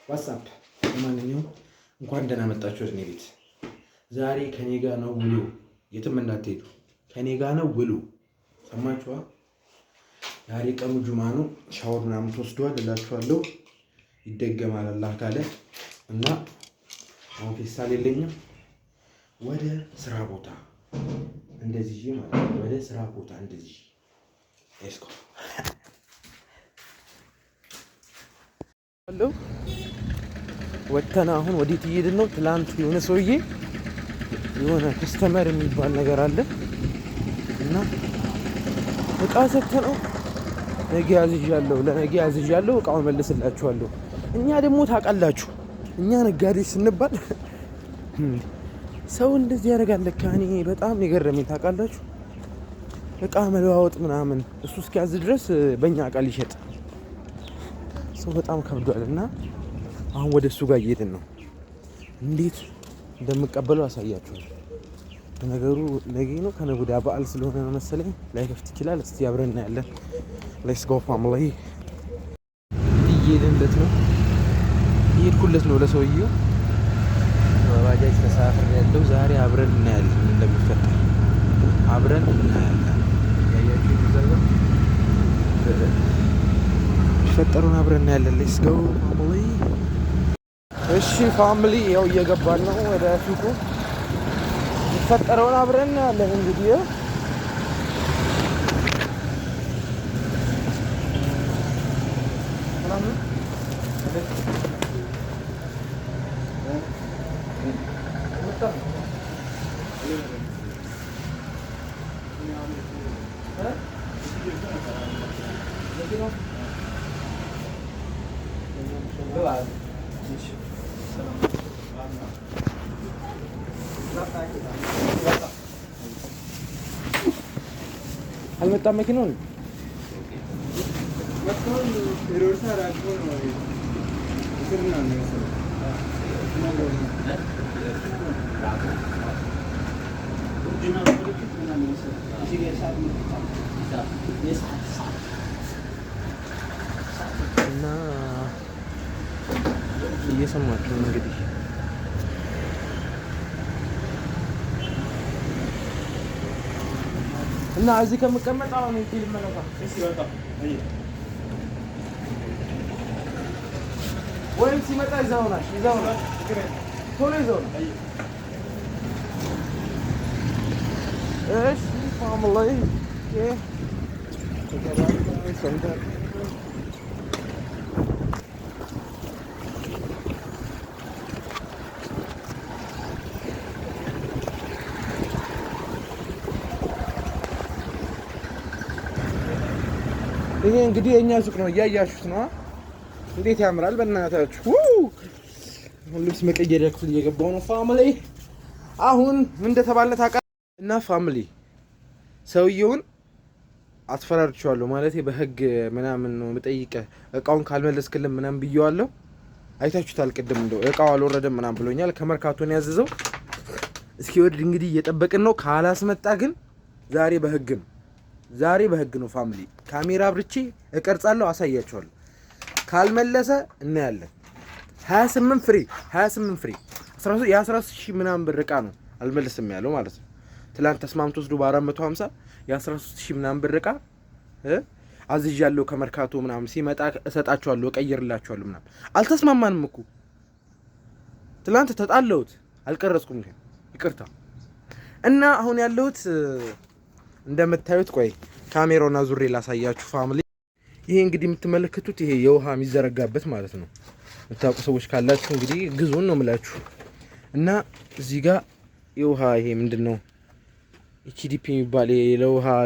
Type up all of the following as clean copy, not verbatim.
ዋትስአፕ ለማንኛውም እንኳን ደህና መጣችሁ ወደ እኔ ቤት። ዛሬ ከኔ ጋር ነው ውሎ፣ የትም እንዳትሄዱ። ከኔ ጋር ነው ውሎ። ሰማችኋ? ዛሬ ቀኑ ጁማ ነው። ሻወር ምናምን ተወስዷል እላችኋለሁ። ይደገማል አላህ ካለ እና አሁን ፌስታል የለኝም። ወደ ስራ ቦታ እንደዚህ ማለት ነው። ወደ ስራ ቦታ እንደዚህ እስኮ አለው ወተና አሁን ወዴት እየሄድን ነው? ትላንት የሆነ ሰውዬ የሆነ ከስተመር የሚባል ነገር አለ እና እቃ ሰጥተነው ነገ ያዝዣለሁ፣ ለነገ ያዝዣለሁ፣ እቃውን መልስላችኋለሁ። እኛ ደግሞ ታውቃላችሁ፣ እኛ ነጋዴዎች ስንባል ሰው እንደዚህ ያደርጋል። ለካ እኔ በጣም የገረመኝ ታውቃላችሁ፣ እቃ መለዋወጥ ምናምን እሱ እስኪያዝ ድረስ በእኛ እቃ ሊሸጥ ሰው በጣም ከብዷል። እና አሁን ወደ እሱ ጋር እየሄድን ነው። እንዴት እንደምቀበለው አሳያችኋል። ነገሩ ነገ ነው ከነገ ወዲያ በዓል ስለሆነ ነው መሰለኝ ላይከፍት ይችላል። እስቲ አብረን እናያለን። ሌትስ ጎ ፋሚሊ። እየሄድንለት ነው፣ እየሄድኩለት ነው ለሰውዬው። በባጃጅ ተሳፍሬ ያለው ዛሬ አብረን እናያለን እንደሚፈጠር አብረን እናያለን። ያያችሁ ይዘጋ ፈጠሩን አብረን እናያለን። ሌትስ ጎ ፋሚሊ። እሺ ፋሚሊ፣ ያው እየገባን ነው ወደ ሱቁ። ፈጠረውን አብረን እናያለን እንግዲህ አልመጣም መኪናውን እና እየሰማችሁ ነው እንግዲህ እና እዚህ ከምቀመጥ አሁን ፊልም መለካ ወይም ሲመጣ ይዘውናል ቶሎ ይዘውናል። እሺ ፋሚሊ ይሄ እንግዲህ የኛ ሱቅ ነው፣ እያያችሁት ነው። እንዴት ያምራል በእናታችሁ። አሁን ልብስ መቀየሪያ ክፍል እየገባው ነው ፋሚሊ። አሁን ምን እንደተባለ ታውቃለህ? እና ፋሚሊ ሰውየውን አስፈራርቼዋለሁ ማለት በህግ ምናምን ነው የምጠይቀህ፣ እቃውን ካልመለስክልን ምናምን ብየዋለሁ። አይታችሁታል ቅድም እንደው እቃው አልወረደም ምናምን ብሎኛል። ከመርካቶ ነው ያዘዘው። እስኪ ወድ እንግዲህ እየጠበቅን ነው። ካላስመጣ ግን ዛሬ በህግ ነው ፋሚሊ። ካሜራ አብርቼ እቀርጻለሁ፣ አሳያችኋለሁ። ካልመለሰ እናያለን። 28 ፍሪ የ13 ሺህ ምናምን ብር እቃ ነው አልመለስም ያለው ማለት ነው። ትላንት ተስማምቶ ወስዶ በ450 የ13 ሺህ ምናምን ብር እቃ አዝዣለሁ ከመርካቶ ምናምን። ሲመጣ እሰጣችኋለሁ፣ እቀይርላችኋለሁ ምናምን። አልተስማማንም እኮ ትላንት ተጣለሁት፣ አልቀረጽኩም ግን ይቅርታ። እና አሁን ያለሁት እንደምታዩት ቆይ ካሜራውና ዙሬ ላሳያችሁ ፋሚሊ። ይሄ እንግዲህ የምትመለከቱት ይሄ የውሃ የሚዘረጋበት ማለት ነው። የምታውቁ ሰዎች ካላችሁ እንግዲህ ግዙን ነው የምላችሁ። እና እዚህ ጋር የውሃ ይሄ ምንድነው ኤችዲፒ የሚባል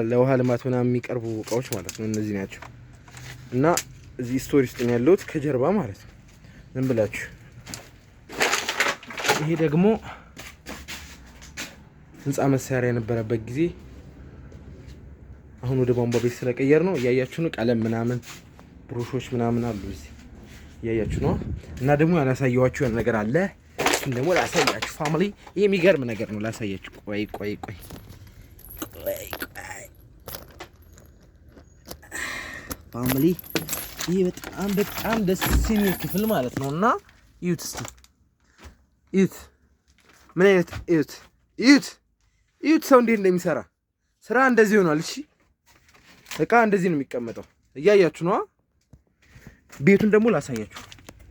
ለውሃ ልማት ምናምን የሚቀርቡ እቃዎች ማለት ነው። እነዚህ ናቸው። እና እዚህ ስቶሪ ውስጥ ነው ያለሁት ከጀርባ ማለት ነው። ምን ብላችሁ ይሄ ደግሞ ህንፃ መሳሪያ የነበረበት ጊዜ አሁን ወደ ቧንቧ ቤት ስለቀየር ነው። እያያችሁ ነው። ቀለም ምናምን ብሩሾች ምናምን አሉ እዚህ እያያችሁ ነው። እና ደግሞ ያላሳየኋችሁ የሆነ ነገር አለ። እሱን ደግሞ ላሳያችሁ ፋሚሊ። ይሄ የሚገርም ነገር ነው፣ ላሳያችሁ። ቆይ ፋሚሊ ይሄ በጣም ደስ የሚል ክፍል ማለት ነው። እና እዩት እስቲ እዩት፣ ምን አይነት እዩት ሰው እንዴት እንደሚሰራ ስራ እንደዚህ ሆኗል። እሺ እቃ እንደዚህ ነው የሚቀመጠው። እያያችሁ ነው። ቤቱን ደግሞ ላሳያችሁ፣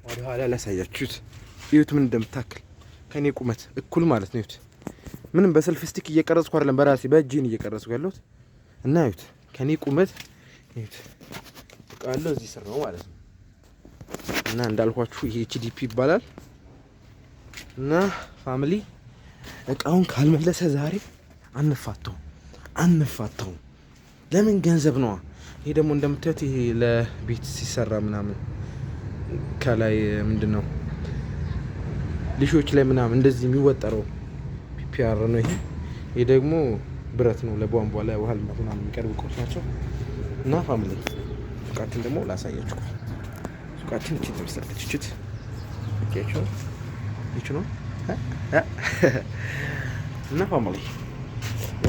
ወደ ኋላ ላሳያችሁት። እዩት ምን እንደምታክል ከኔ ቁመት እኩል ማለት ነው። እዩት ምንም በሰልፍ ስቲክ እየቀረጽኩ አይደለም፣ በራሴ በእጄን እየቀረጽኩ ያለሁት እና እዩት ከኔ ቁመት እዩት። ቃለው እዚህ ስር ነው ማለት ነው። እና እንዳልኳችሁ ይሄ ኤችዲፒ ይባላል። እና ፋሚሊ እቃውን ካልመለሰ ዛሬ አንፋታው። ለምን ገንዘብ ነዋ። ይሄ ደግሞ እንደምታዩት ይሄ ለቤት ሲሰራ ምናምን ከላይ ምንድነው ሊሾች ላይ ምናምን እንደዚህ የሚወጠረው ፒፒአር ነው። ይሄ ደግሞ ብረት ነው። ለቧንቧ ላይ ውሃ ልማት ምናምን የሚቀርቡ እቃዎች ናቸው። እና ፋሚሊ ሱቃችን ደግሞ ላሳያችሁ። ሱቃችን እቺ ትመስላለች። እቺት እቺው እቺ ነው እና ፋሚሊ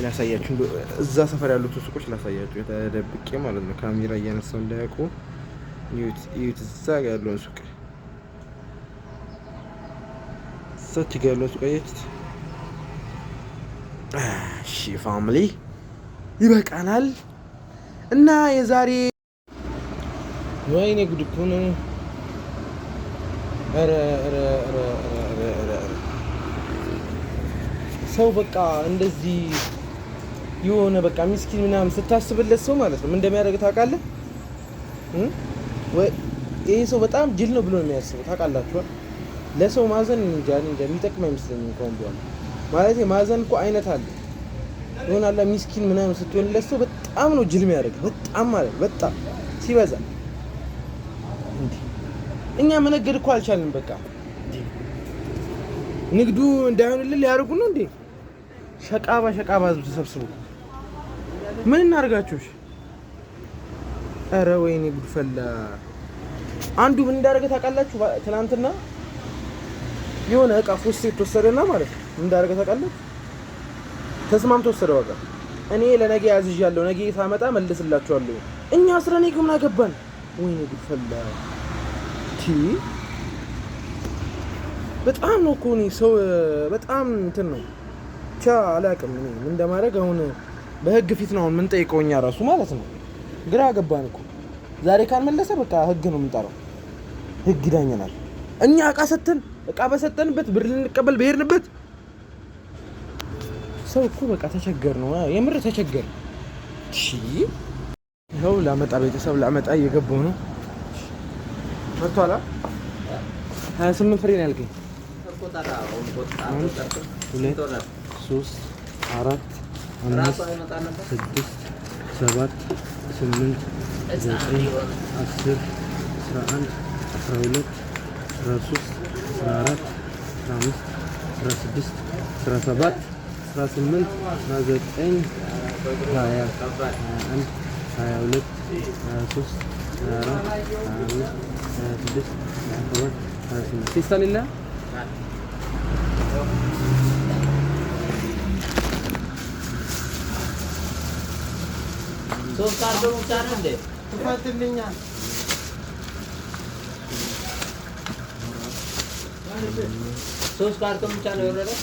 ላሳያችሁ። እዛ ሰፈር ያሉት ሱቆች ላሳያችሁ የተደብቄ ማለት ነው። ካሜራ እያነሳው እንዳያውቁ። እዩት እዛ ጋር ያለውን ሱቅ ሰች ጋር ያለውን ሱቅ አያችሁት? እሺ ፋሚሊ ይበቃናል። እና የዛሬ ወይኔ ጉድ እኮ ነው። ሰው በቃ እንደዚህ የሆነ በቃ ምስኪን ምናምን ስታስብለት ሰው ማለት ነው ምን እንደሚያደርግ ታውቃለህ? ወይ ይሄ ሰው በጣም ጅል ነው ብሎ ነው የሚያስበው። ታውቃላችሁ? ለሰው ማዘን እንጃ የሚጠቅም አይመስለኝም። ከሆነ በኋላ ማለት ማዘን እኮ አይነት አለ ይሆናል። ምስኪን ምናምን ስትሆንለት ሰው በጣም ነው ጅል የሚያደርግ። በጣም ማለት በጣም ሲበዛ እንዴ እኛ መነገድ እኮ አልቻልንም። በቃ ንግዱ እንዳይሆንልን ሊያደርጉ ነው እንዴ? ሸቃባ ህዝብ ተሰብስቦ ምን እናርጋችሁ? ኧረ ወይኔ ጉድ ፈላ። አንዱ ምን እንዳደረገ ታውቃላችሁ? ትናንትና የሆነ እቃ ፎስቴት ተወሰደና ማለት ነው ምን እንዳደረገ ታውቃላችሁ? ተስማምቶ ወሰደው። በቃ እኔ ለነገ ያዝዣለሁ፣ ነገ ሳመጣ መልስላችኋለሁ። እኛ አስረ ነገ ምን አገባን? ወይኔ ጉድ ፈላ። በጣም ነው እኮ እኔ ሰው በጣም እንትን ነው ብቻ አላውቅም ምን እንደማደርግ። አሁን በህግ ፊት ነው ምን ጠይቀው እኛ ራሱ ማለት ነው ግራ ገባን እኮ። ዛሬ ካልመለሰ በቃ ህግ ነው የምንጠራው፣ ህግ ይዳኘናል። እኛ እቃ በሰጠንበት ብር ልንቀበል በሄድንበት ሰው እኮ በቃ ተቸገር ነው የምር ተቸገር። እሺ ይኸው ላመጣ ቤተሰብ ላመጣ እየገባሁ ነው። መጥቷላ 28 ፍሬ ነው ያልከኝ። 1 2 3 4 5 6 7 8 9 10 11 12 13 14 15 16 17 18 19 20 21 22 23 24 25 26 27 28 ሲስተሊላ ሶስት ካርዶ ብቻ ነው እንዴ? ትፈትልኛል። ሶስት ካርዶ ብቻ ነው የወረደው።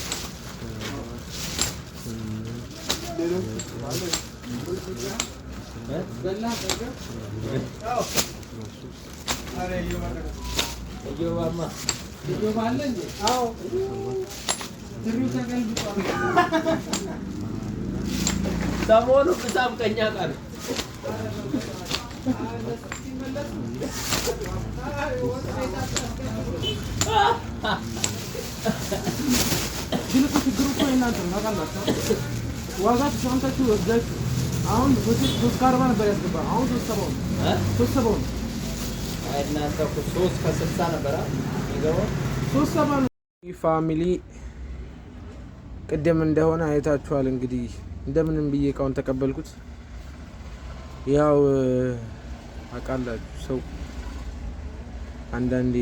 ሰሞኑ ብዛም ቀኛ ቃል ችግሩ እኮ እናንተ ነው ታውቃላችሁ። ዋጋ ተሰምታችሁ ወስዳችሁ አሁን 340 ነበር ያስገባል። አሁን 370 ነው። አይ እናንተ እኮ 3 ከ60 ነበር ይገባው 370 ነው። ፋሚሊ ቅድም እንደሆነ አይታችኋል። እንግዲህ እንደምንም ብዬ እቃውን ተቀበልኩት። ያው አቃላችሁ ሰው አንዳንዴ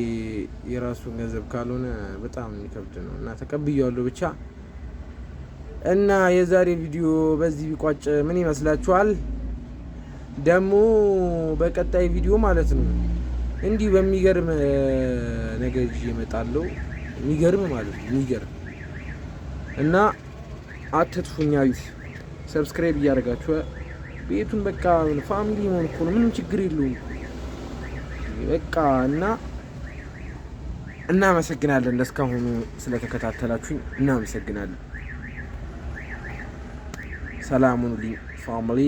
የራሱን ገንዘብ ካልሆነ በጣም የሚከብድ ነው እና ተቀብያለሁ ብቻ። እና የዛሬ ቪዲዮ በዚህ ቢቋጭ ምን ይመስላችኋል? ደግሞ በቀጣይ ቪዲዮ ማለት ነው እንዲህ በሚገርም ነገር ይዤ እመጣለሁ። የሚገርም ማለት ነው የሚገርም እና አትጥፉኛ ቤት ሰብስክራይብ እያደረጋችሁ ቤቱን በቃ ፋሚሊ መሆን እኮ ነው። ምንም ችግር የለውም በቃ እና እናመሰግናለን። ለእስካሁኑ ስለተከታተላችሁኝ እናመሰግናለን። ሰላም ሁኑልኝ ፋሚሊ።